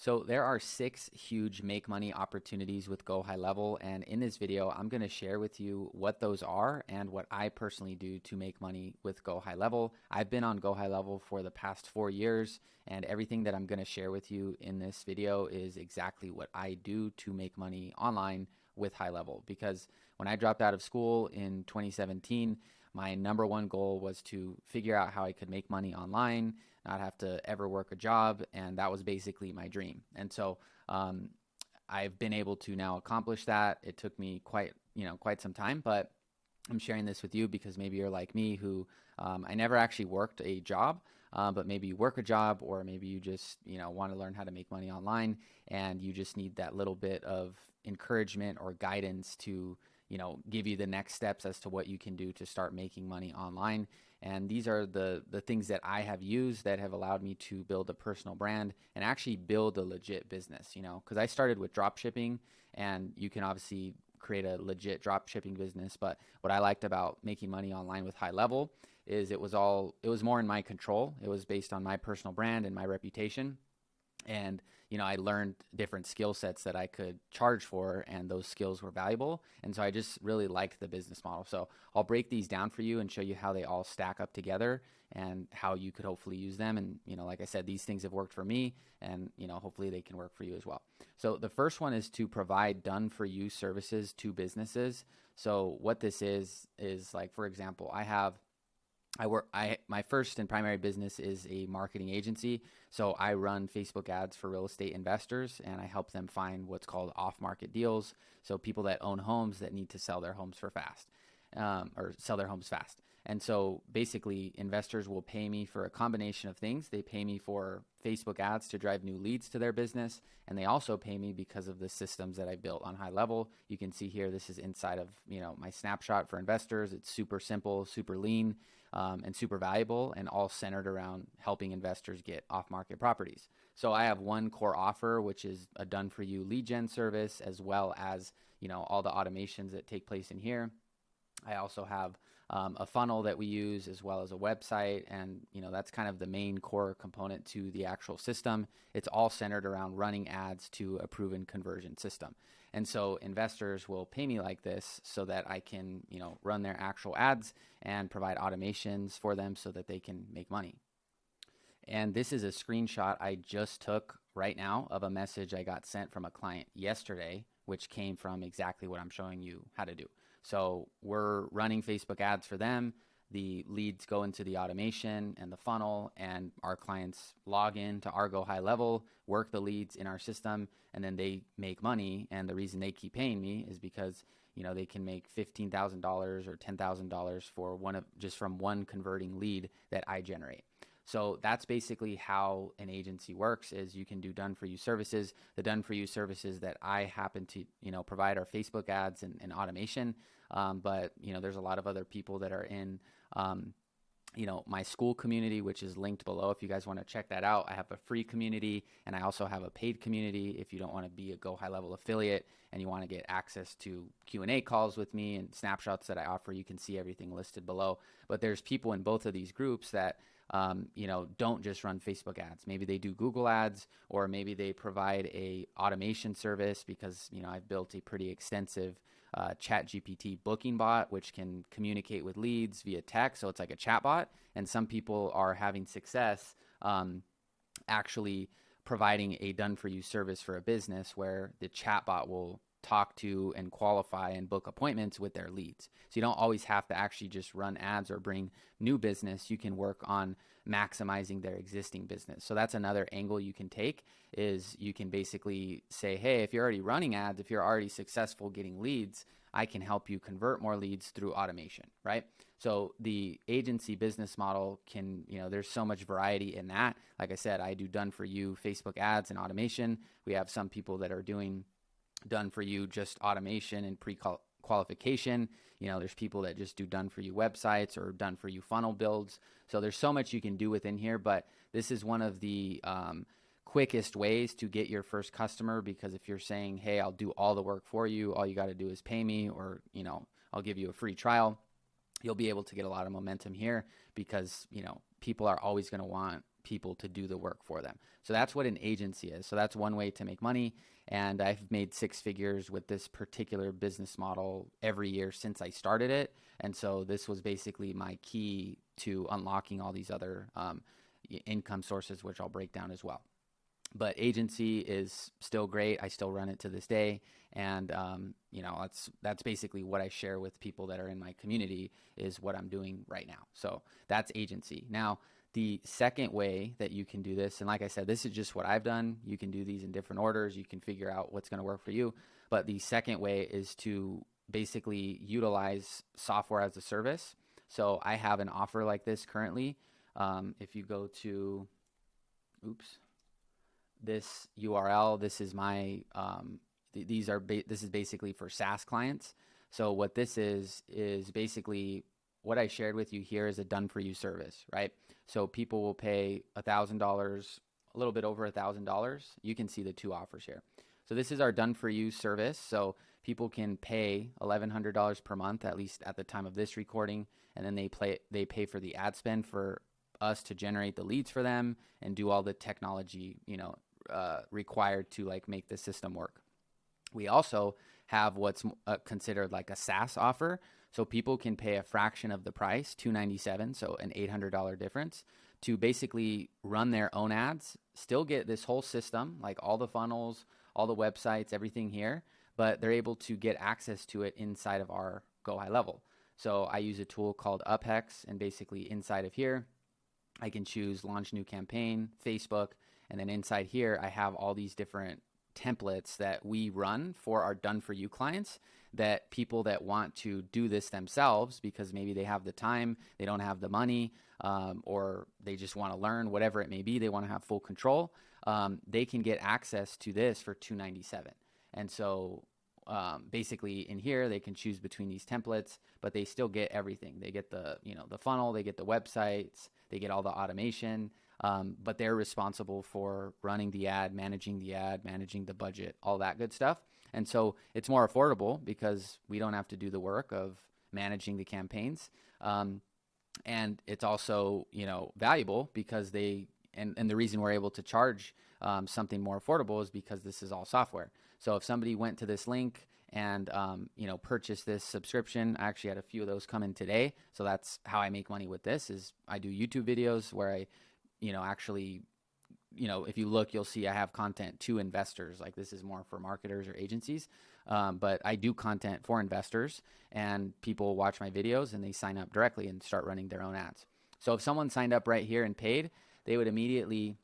So there are 6 huge make money opportunities with GoHighLevel, and in this video, I'm going to share with you what those are and what I personally do to make money with GoHighLevel. I've been on GoHighLevel for the past 4 years, and everything that I'm going to share with you in this video is exactly what I do to make money online with HighLevel. Because when I dropped out of school in 2017, my number one goal was to figure out how I could make money online, not have to ever work a job, and that was basically my dream. And so I've been able to now accomplish that. It took me quite some time, but I'm sharing this with you because maybe you're like me who I never actually worked a job, but maybe you work a job, or maybe you just want to learn how to make money online, and you just need that little bit of encouragement or guidance to give you the next steps as to what you can do to start making money online. And these are the things that I have used that have allowed me to build a personal brand and actually build a legit business, because I started with drop shipping, and you can obviously create a legit drop shipping business. But what I liked about making money online with HighLevel is it was more in my control. It was based on my personal brand and my reputation. And I learned different skill sets that I could charge for, and those skills were valuable. And so I just really liked the business model. So I'll break these down for you and show you how they all stack up together and how you could hopefully use them. And like I said, these things have worked for me, and hopefully they can work for you as well. So the first one is to provide done for you services to businesses. So what this is like, for example, my first and primary business is a marketing agency. So I run Facebook ads for real estate investors, and I help them find what's called off-market deals. So people that own homes that need to sell their homes fast. And so basically, investors will pay me for a combination of things. They pay me for Facebook ads to drive new leads to their business, and they also pay me because of the systems that I built on HighLevel. You can see here, this is inside of my snapshot for investors. It's super simple, super lean, and super valuable, and all centered around helping investors get off-market properties. So I have one core offer, which is a done-for-you lead gen service, as well as all the automations that take place in here. I also have a funnel that we use, as well as a website, and that's kind of the main core component to the actual system. It's all centered around running ads to a proven conversion system. And so investors will pay me like this so that I can run their actual ads and provide automations for them so that they can make money. And this is a screenshot I just took right now of a message I got sent from a client yesterday, which came from exactly what I'm showing you how to do. So we're running Facebook ads for them. The leads go into the automation and the funnel, and our clients log in to our GoHighLevel, work the leads in our system, and then they make money. And the reason they keep paying me is because they can make $15,000 or $10,000 for just from one converting lead that I generate. So that's basically how an agency works, is you can do done-for-you services. The done-for-you services that I happen to provide are Facebook ads and automation. But there's a lot of other people that are in my school community, which is linked below if you guys want to check that out. I have a free community, and I also have a paid community if you don't want to be a GoHighLevel affiliate and you want to get access to Q&A calls with me and snapshots that I offer. You can see everything listed below. But there's people in both of these groups that don't just run Facebook ads. Maybe they do Google ads, or maybe they provide a automation service, because I've built a pretty extensive ChatGPT booking bot, which can communicate with leads via text. So it's like a chat bot, and some people are having success actually providing a done-for-you service for a business where the chat bot will talk to and qualify and book appointments with their leads. So you don't always have to actually just run ads or bring new business. You can work on maximizing their existing business. So that's another angle you can take, is you can basically say, hey, if you're already running ads, if you're already successful getting leads, I can help you convert more leads through automation, right? So the agency business model can, there's so much variety in that. Like I said, I do done for you Facebook ads and automation. We have some people that are doing done for you just automation and pre-qualification. There's people that just do done for you websites or done for you funnel builds. So there's so much you can do within here, but this is one of the quickest ways to get your first customer, because if you're saying, hey, I'll do all the work for you, all you got to do is pay me, or I'll give you a free trial, you'll be able to get a lot of momentum here, because people are always going to want people to do the work for them. So that's what an agency is. So that's one way to make money. And I've made 6 figures with this particular business model every year since I started it. And so this was basically my key to unlocking all these other income sources, which I'll break down as well. But agency is still great. I still run it to this day. And, that's basically what I share with people that are in my community is what I'm doing right now. So that's agency. Now, the second way that you can do this, and like I said, this is just what I've done. You can do these in different orders. You can figure out what's going to work for you. But the second way is to basically utilize software as a service. So I have an offer like this currently. If you go to, this URL, this is my, this is basically for SaaS clients. So what this is basically what I shared with you here is a done for you service, right? So people will pay $1,000, a little bit over $1,000. You can see the 2 offers here. So this is our done for you service. So people can pay $1,100 per month, at least at the time of this recording. And then they pay for the ad spend for us to generate the leads for them and do all the technology, required to like make the system work. We also have what's considered like a SaaS offer. So people can pay a fraction of the price, $297, so an $800 difference, to basically run their own ads, still get this whole system, like all the funnels, all the websites, everything here, but they're able to get access to it inside of our GoHighLevel. So I use a tool called UpHex, and basically inside of here, I can choose launch new campaign, Facebook, and then inside here, I have all these different templates that we run for our done for you clients, that people that want to do this themselves because maybe they have the time, they don't have the money, or they just want to learn, whatever it may be, they want to have full control, they can get access to this for $297. And so basically in here, they can choose between these templates, but they still get everything. They get the funnel, they get the websites, they get all the automation, but they're responsible for running the ad, managing the budget, all that good stuff. And so it's more affordable because we don't have to do the work of managing the campaigns. And it's also, valuable because and the reason we're able to charge something more affordable is because this is all software. So if somebody went to this link and, purchased this subscription, I actually had a few of those come in today. So that's how I make money with this is I do YouTube videos where I, if you look, you'll see I have content to investors. Like this is more for marketers or agencies. But I do content for investors, and people watch my videos and they sign up directly and start running their own ads. So if someone signed up right here and paid, they would immediately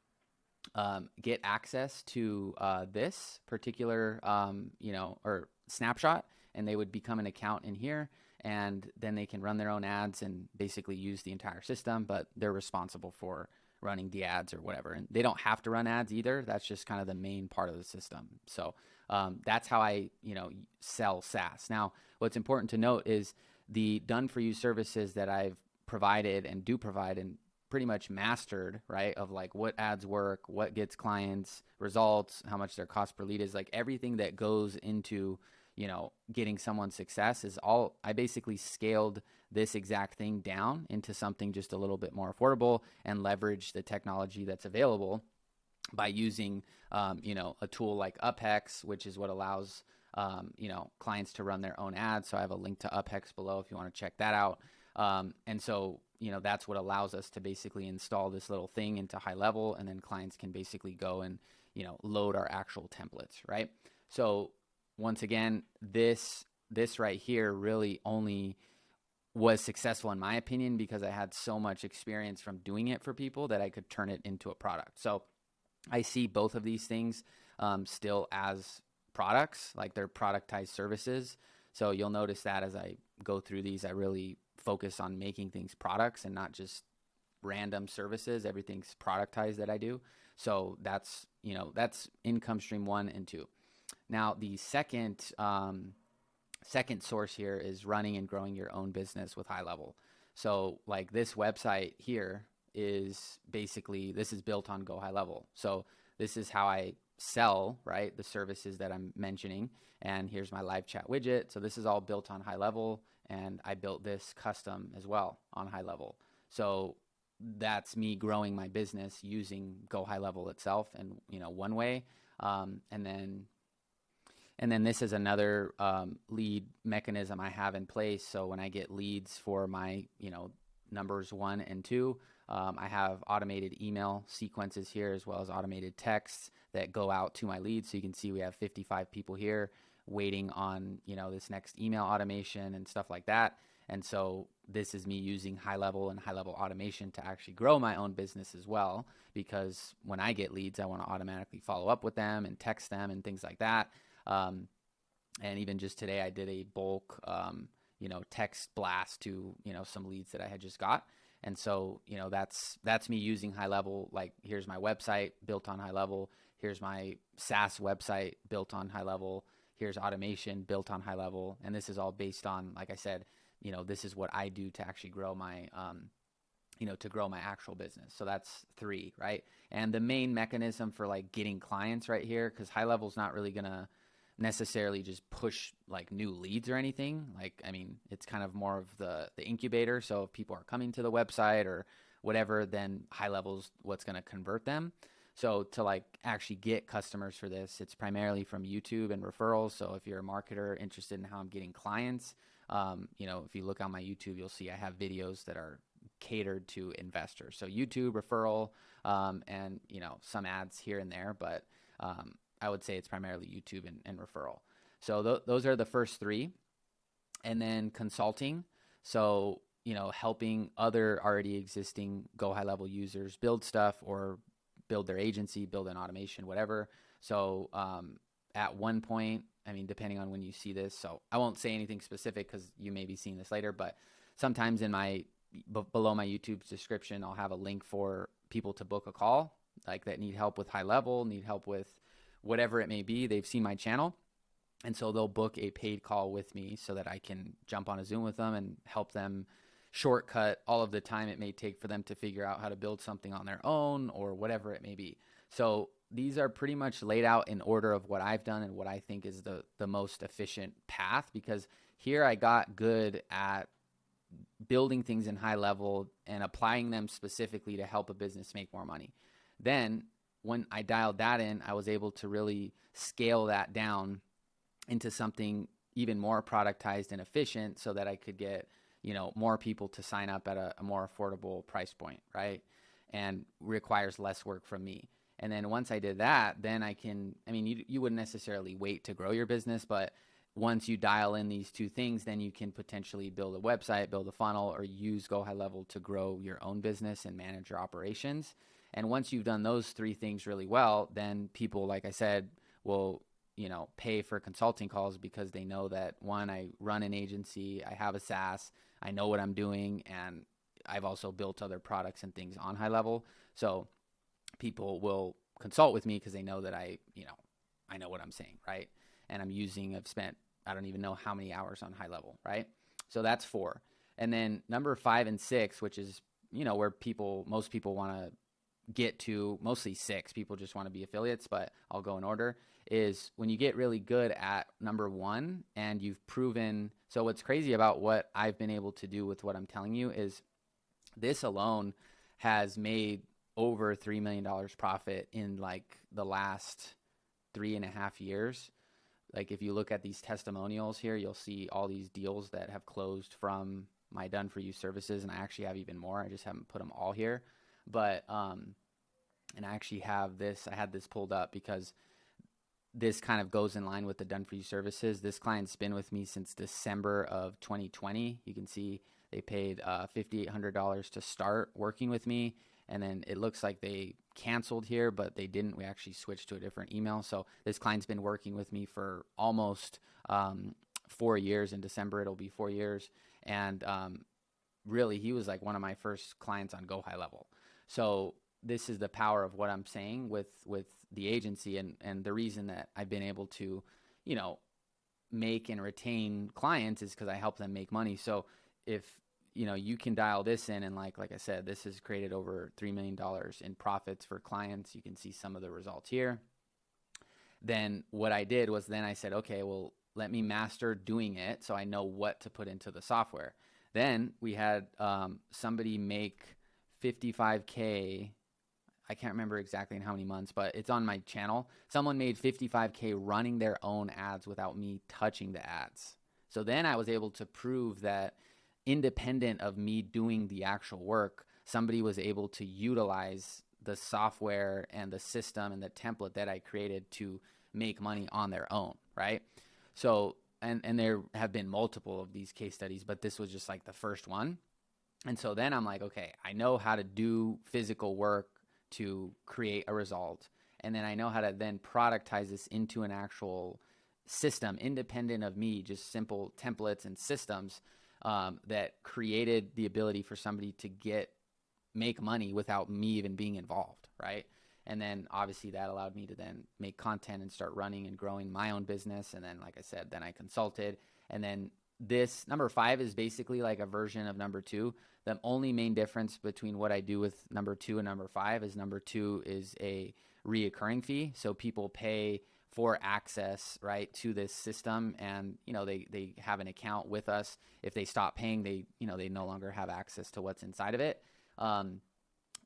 get access to this particular, or snapshot, and they would become an account in here, and then they can run their own ads and basically use the entire system, but they're responsible for running the ads or whatever. And they don't have to run ads either. That's just kind of the main part of the system. So that's how I, sell SaaS. Now, what's important to note is the done for you services that I've provided and do provide and pretty much mastered, right? Of like what ads work, what gets clients results, how much their cost per lead is, like everything that goes into, getting someone success is all, I basically scaled this exact thing down into something just a little bit more affordable and leverage the technology that's available by using, a tool like UpHex, which is what allows, clients to run their own ads. So I have a link to UpHex below if you want to check that out. And so, that's what allows us to basically install this little thing into HighLevel, and then clients can basically go and, load our actual templates, right? So once again, this right here really only was successful in my opinion because I had so much experience from doing it for people that I could turn it into a product. So I see both of these things still as products, like they're productized services. So you'll notice that as I go through these, I really focus on making things products and not just random services. Everything's productized that I do. So that's income stream 1 and 2. Now the second source here is running and growing your own business with HighLevel. So like this website here is basically, this is built on GoHighLevel. So this is how I sell, right, the services that I'm mentioning. And here's my live chat widget. So this is all built on HighLevel, and I built this custom as well on HighLevel. So that's me growing my business using GoHighLevel itself, and one way. And then this is another lead mechanism I have in place. So when I get leads for my numbers 1 and 2, I have automated email sequences here, as well as automated texts that go out to my leads. So you can see we have 55 people here waiting on this next email automation and stuff like that. And so this is me using high-level and high-level automation to actually grow my own business as well, because when I get leads, I want to automatically follow up with them and text them and things like that. And even just today, I did a bulk, text blast to, some leads that I had just got. And so, that's me using high-level. Like, here's my website built on high-level. Here's my SaaS website built on high-level. Here's automation built on high-level. And this is all based on, like I said, this is what I do to actually grow my, to grow my actual business. So that's 3, right? And the main mechanism for like getting clients right here, because high-level is not really going to necessarily just push like new leads or anything. Like, I mean, it's kind of more of the incubator. So if people are coming to the website or whatever, then high-level is what's going to convert them. So to like actually get customers for this, it's primarily from YouTube and referrals. So if you're a marketer interested in how I'm getting clients, if you look on my YouTube, you'll see I have videos that are catered to investors. So YouTube, referral, and some ads here and there, but I would say it's primarily YouTube and referral. So those are the first 3. And then consulting. So, helping other already existing GoHighLevel users build stuff or build their agency, build an automation, whatever. So at one point, I mean, depending on when you see this, so I won't say anything specific because you may be seeing this later, but sometimes in below my YouTube description, I'll have a link for people to book a call, like that need help with high-level, need help with whatever it may be. They've seen my channel, and so they'll book a paid call with me so that I can jump on a Zoom with them and help them shortcut all of the time it may take for them to figure out how to build something on their own or whatever it may be. So these are pretty much laid out in order of what I've done and what I think is the most efficient path, because here I got good at building things in high-level and applying them specifically to help a business make more money. Then when I dialed that in, I was able to really scale that down into something even more productized and efficient so that I could get, more people to sign up at a more affordable price point, right? And requires less work from me. And then once I did that, then you wouldn't necessarily wait to grow your business, but once you dial in these 2 things, then you can potentially build a website, build a funnel, or use GoHighLevel to grow your own business and manage your operations. And once you've done those 3 things really well, then people, like I said, will, pay for consulting calls because they know that, 1, I run an agency, I have a SaaS, I know what I'm doing, and I've also built other products and things on high-level. So people will consult with me because they know that I know what I'm saying, right? And I've spent, I don't even know how many hours on high-level, right? So that's 4. And then number 5 and 6, which is, where most people want to get to, mostly 6, people just want to be affiliates, but I'll go in order, is when you get really good at number 1 and you've proven. So what's crazy about what I've been able to do with what I'm telling you is this alone has made over $3 million profit in like the last 3.5 years. Like if you look at these testimonials here, you'll see all these deals that have closed from my done for you services. And I actually have even more. I just haven't put them all here, but, and I actually have this, I had this pulled up because this kind of goes in line with the done for you services. This client's been with me since December of 2020. You can see they paid $5,800 to start working with me. And then it looks like they canceled here, but they didn't. We actually switched to a different email. So this client's been working with me for almost 4 years. In December, it'll be 4 years. And really, he was like one of my first clients on GoHighLevel. So this is the power of what I'm saying with the agency and the reason that I've been able to, make and retain clients is because I help them make money. So if you can dial this in and like I said, this has created over $3 million in profits for clients. You can see some of the results here. Then what I did was then I said, okay, well, let me master doing it so I know what to put into the software. Then we had somebody make 55K. I can't remember exactly in how many months, but it's on my channel. Someone made 55K running their own ads without me touching the ads. So then I was able to prove that independent of me doing the actual work, somebody was able to utilize the software and the system and the template that I created to make money on their own, right? So, and there have been multiple of these case studies, but this was just like the first one. And so then I'm like, okay, I know how to do physical work to create a result. And then I know how to then productize this into an actual system independent of me, just simple templates and systems that created the ability for somebody to make money without me even being involved, right? And then obviously that allowed me to then make content and start running and growing my own business. And then, like I said, then I consulted. And then this number 5 is basically like a version of number 2. The only main difference between what I do with number 2 and number 5 is number 2 is a reoccurring fee. So people pay for access, right, to this system, and they have an account with us. If they stop paying, they no longer have access to what's inside of it.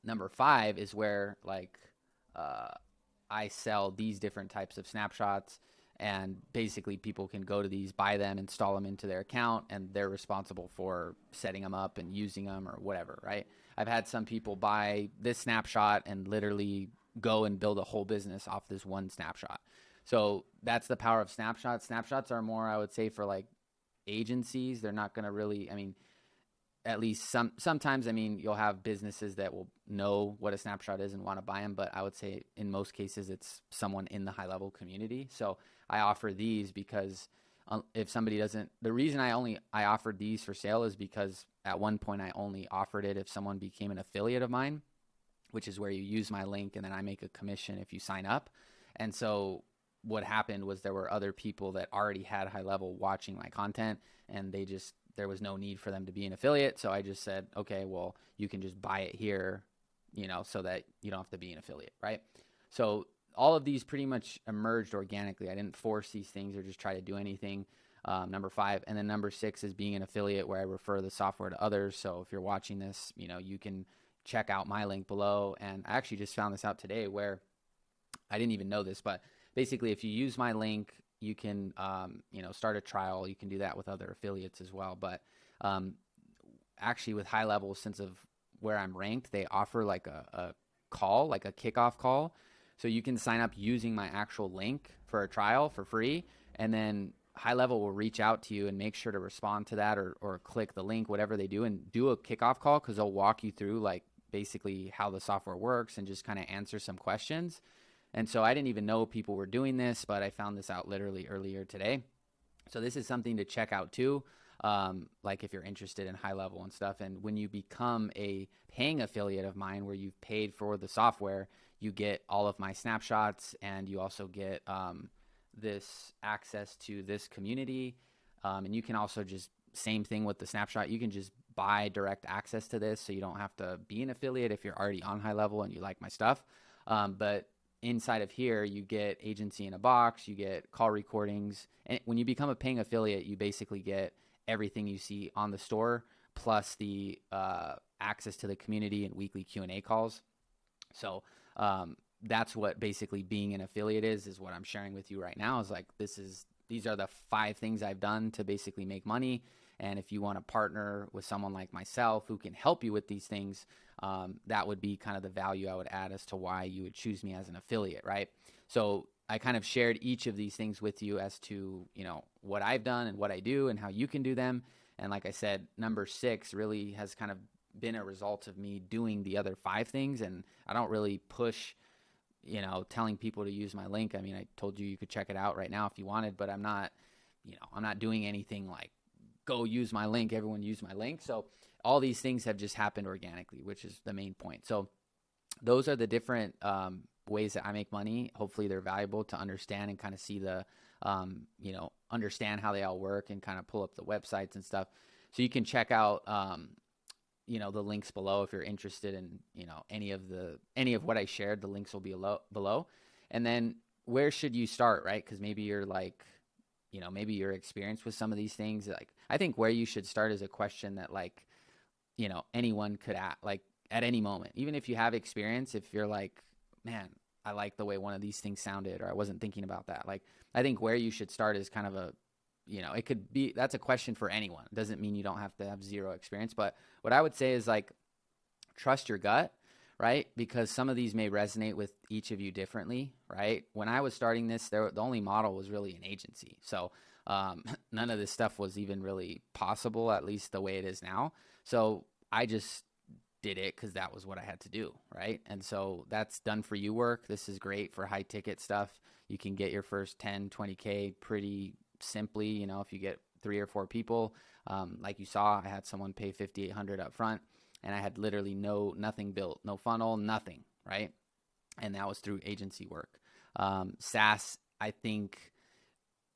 Number 5 is where I sell these different types of snapshots, and basically people can go to these, buy them, install them into their account, and they're responsible for setting them up and using them or whatever, right? I've had some people buy this snapshot and literally go and build a whole business off this one snapshot. So that's the power of snapshots. Snapshots are more, I would say, for like agencies. They're not going to really, at least sometimes, you'll have businesses that will know what a snapshot is and want to buy them, but I would say in most cases it's someone in the high level community. So I offer these because if somebody doesn't, the reason I offered these for sale is because at one point I only offered it if someone became an affiliate of mine, which is where you use my link and then I make a commission if you sign up. And so what happened was there were other people that already had high level watching my content, and there was no need for them to be an affiliate. So I just said, okay, well, you can just buy it here, so that you don't have to be an affiliate, right? So all of these pretty much emerged organically. I didn't force these things or just try to do anything. Number 5. And then number 6 is being an affiliate, where I refer the software to others. So if you're watching this, you can check out my link below. And I actually just found this out today, where I didn't even know this, but basically if you use my link, you can, start a trial. You can do that with other affiliates as well. But actually with High Level, since of where I'm ranked, they offer like a call, like a kickoff call. So you can sign up using my actual link for a trial for free. And then High Level will reach out to you and make sure to respond to that or click the link, whatever they do, and do a kickoff call, because they'll walk you through like basically how the software works and just kind of answer some questions. And so I didn't even know people were doing this, but I found this out literally earlier today. So this is something to check out too, like if you're interested in High Level and stuff. And when you become a paying affiliate of mine, where you've paid for the software, you get all of my snapshots, and you also get this access to this community. And you can also just, same thing with the snapshot, you can just buy direct access to this, so you don't have to be an affiliate if you're already on High Level and you like my stuff. But inside of here, you get agency in a box, you get call recordings. And when you become a paying affiliate, you basically get everything you see on the store, plus the access to the community and weekly Q&A calls. So that's what basically being an affiliate is what I'm sharing with you right now, is like, these are the 5 things I've done to basically make money. And if you want to partner with someone like myself who can help you with these things, that would be kind of the value I would add as to why you would choose me as an affiliate, right? So I kind of shared each of these things with you as to, what I've done and what I do and how you can do them. And like I said, number 6 really has kind of been a result of me doing the other 5 things. And I don't really push, telling people to use my link. I told you could check it out right now if you wanted, but I'm not doing anything like, go use my link, everyone use my link. So all these things have just happened organically, which is the main point. So those are the different ways that I make money. Hopefully they're valuable to understand and kind of see the, understand how they all work and kind of pull up the websites and stuff. So you can check out, the links below if you're interested in, any of what I shared. The links will be below. And then where should you start, right? Because maybe you're like, maybe you're experienced with some of these things. Like, I think where you should start is a question that anyone could ask. Like, at any moment. Even if you have experience, if you're like, man, I like the way one of these things sounded, or I wasn't thinking about that. Like, I think where you should start is kind of a, it could be, that's a question for anyone. It doesn't mean you don't have to have zero experience. But what I would say is like, trust your gut, right? Because some of these may resonate with each of you differently, right? When I was starting this, the only model was really an agency. So none of this stuff was even really possible, at least the way it is now. So I just did it because that was what I had to do, right? And so that's done for you work. This is great for high ticket stuff. You can get your first 10, 20K pretty simply, if you get 3 or 4 people. Like you saw, I had someone pay $5,800 up front, and I had literally nothing built, no funnel, nothing, right? And that was through agency work. SaaS, I think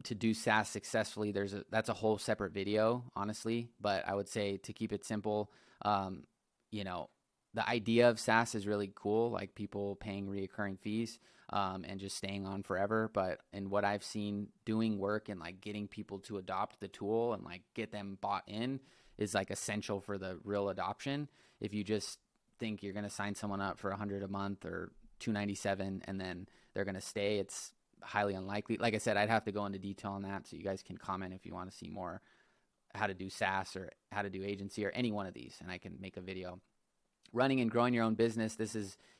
to do SaaS successfully, that's a whole separate video, honestly. But I would say to keep it simple, the idea of SaaS is really cool, like people paying reoccurring fees and just staying on forever. But in what I've seen, doing work and like getting people to adopt the tool and like get them bought in is like essential for the real adoption. If you just think you're going to sign someone up for $100 a month or $297 and then they're going to stay, it's highly unlikely. Like I said, I'd have to go into detail on that, so you guys can comment if you want to see more how to do SaaS or how to do agency or any one of these, and I can make a video. Running and growing your own business,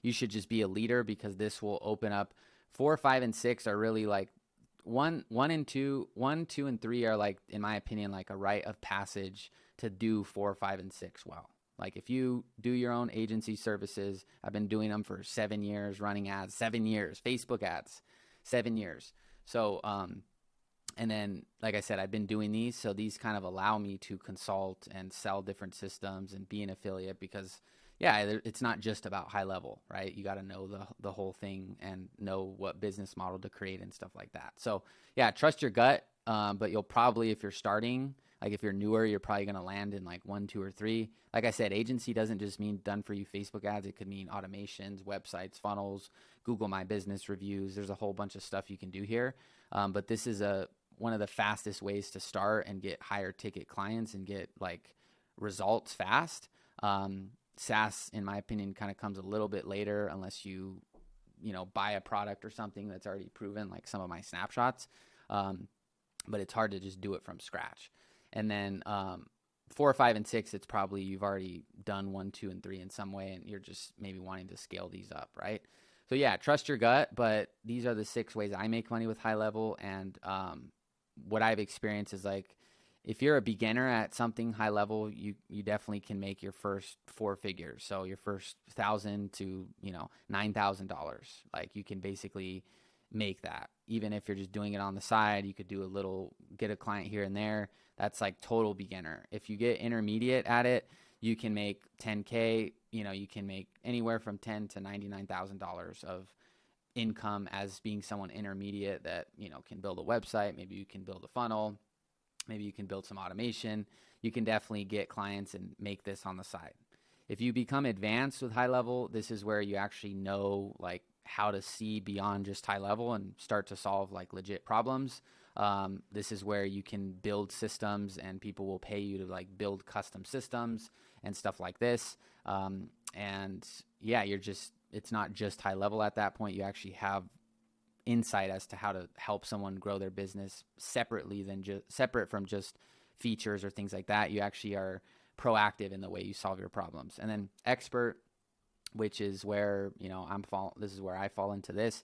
you should just be a leader, because this will open up 4, 5, and 6 are really like 1, 2, and 3 are like, in my opinion, like a rite of passage to do 4, 5, and 6 well. Like if you do your own agency services, I've been doing them for 7 years, running ads, 7 years, Facebook ads, 7 years. So, and then, like I said, I've been doing these. So these kind of allow me to consult and sell different systems and be an affiliate, because it's not just about high level, right? You got to know the whole thing and know what business model to create and stuff like that. So trust your gut. But you'll probably, if you're starting, like if you're newer, you're probably going to land in like 1, 2, or 3. Like I said, agency doesn't just mean done for you Facebook ads. It could mean automations, websites, funnels, Google My Business reviews. There's a whole bunch of stuff you can do here. But this is one of the fastest ways to start and get higher ticket clients and get like results fast. SaaS, in my opinion, kind of comes a little bit later, unless you buy a product or something that's already proven, like some of my snapshots. But it's hard to just do it from scratch. And then 4, 5, and 6, it's probably you've already done 1, 2, and 3 in some way, and you're just maybe wanting to scale these up, right? So trust your gut. But these are the 6 ways I make money with high level. And what I've experienced is, like, if you're a beginner at something high level, you definitely can make your first 4 figures. So your first $1,000 to $9,000. Like, you can basically make that. Even if you're just doing it on the side, you could do get a client here and there. That's like total beginner. If you get intermediate at it, you can make 10K. You can make anywhere from $10,000 to $99,000 of income as being someone intermediate that can build a website. Maybe you can build a funnel. Maybe you can build some automation. You can definitely get clients and make this on the side. If you become advanced with high level, this is where you actually know like how to see beyond just high level and start to solve like legit problems. This is where you can build systems and people will pay you to like build custom systems and stuff like this. It's not just high level at that point. You actually have insight as to how to help someone grow their business separate from just features or things like that. You actually are proactive in the way you solve your problems. And then expert, which is where this is where I fall into this.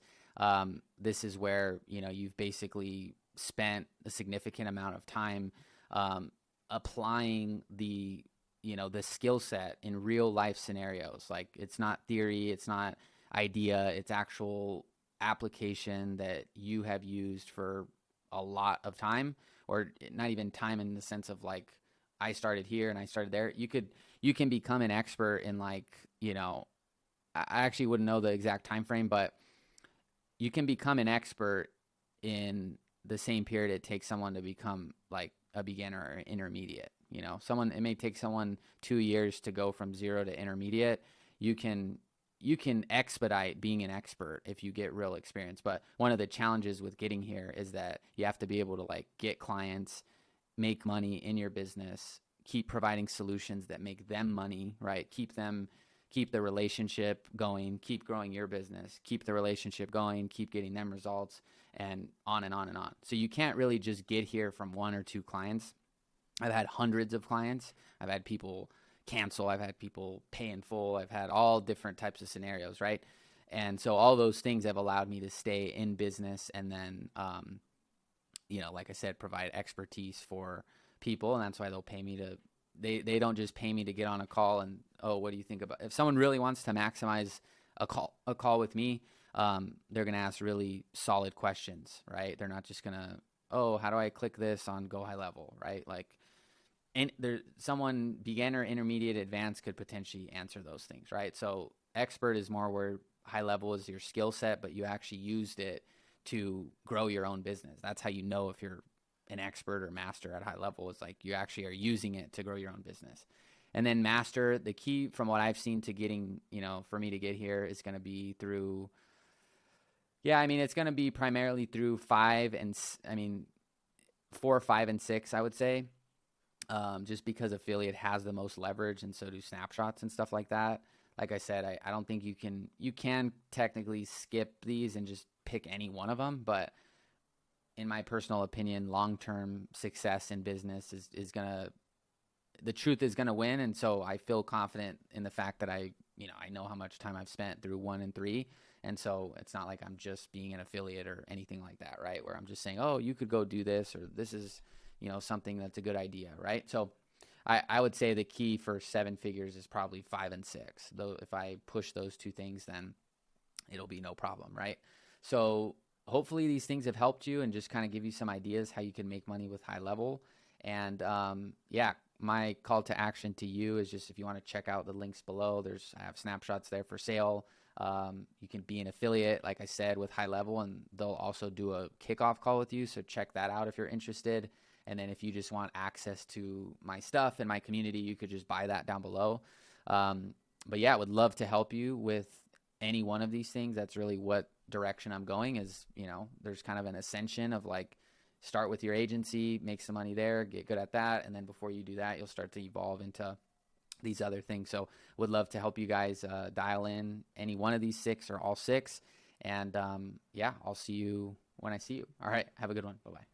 This is where you've basically spent a significant amount of time applying the skill set in real life scenarios. Like, it's not theory, it's not idea, it's actual application that you have used for a lot of time, or not even time in the sense of like, I started here and I started there. You can become an expert in like, I actually wouldn't know the exact time frame, but you can become an expert in the same period it takes someone to become like a beginner or intermediate. It may take someone 2 years to go from 0 to intermediate. You can expedite being an expert if you get real experience. But one of the challenges with getting here is that you have to be able to like get clients, make money in your business, keep providing solutions that make them money, right? Keep them keep the relationship going, keep growing your business, keep the relationship going, keep getting them results, and on and on and on. So you can't really just get here from 1 or 2 clients. I've had hundreds of clients. I've had people cancel. I've had people pay in full. I've had all different types of scenarios, right? And so all those things have allowed me to stay in business and then, like I said, provide expertise for people. And that's why they'll pay me to, they don't just pay me to get on a call and, oh, what do you think about, if someone really wants to maximize a call with me, they're going to ask really solid questions, right? They're not just going to, oh, how do I click this on GoHighLevel, right? Like, and there, someone beginner, intermediate, advanced could potentially answer those things, right? So expert is more where high level is your skill set, but you actually used it to grow your own business. That's how you know if you're an expert or master at high level. Is like you actually are using it to grow your own business. And then master, the key from what I've seen to getting, for me to get here is going to be through, it's going to be primarily through 4, 5, and 6, I would say. Just because affiliate has the most leverage, and so do snapshots and stuff like that. Like I said, I don't think you can technically skip these and just pick any one of them, but in my personal opinion, long-term success in business the truth is gonna win. And so I feel confident in the fact that I know how much time I've spent through 1 and 3. And so it's not like I'm just being an affiliate or anything like that, right? Where I'm just saying, oh, you could go do this, or this is, something that's a good idea, right? So I would say the key for 7 figures is probably 5 and 6. Though if I push those 2 things, then it'll be no problem, right? So hopefully these things have helped you and just kind of give you some ideas how you can make money with high level. And my call to action to you is just, if you want to check out the links below, I have snapshots there for sale. You can be an affiliate, like I said, with high level, and they'll also do a kickoff call with you. So check that out if you're interested. And then if you just want access to my stuff and my community, you could just buy that down below. But yeah, I would love to help you with any one of these things. That's really what direction I'm going is, there's kind of an ascension of like, start with your agency, make some money there, get good at that. And then before you do that, you'll start to evolve into these other things. So would love to help you guys dial in any one of these 6 or all 6. And I'll see you when I see you. All right. Have a good one. Bye-bye.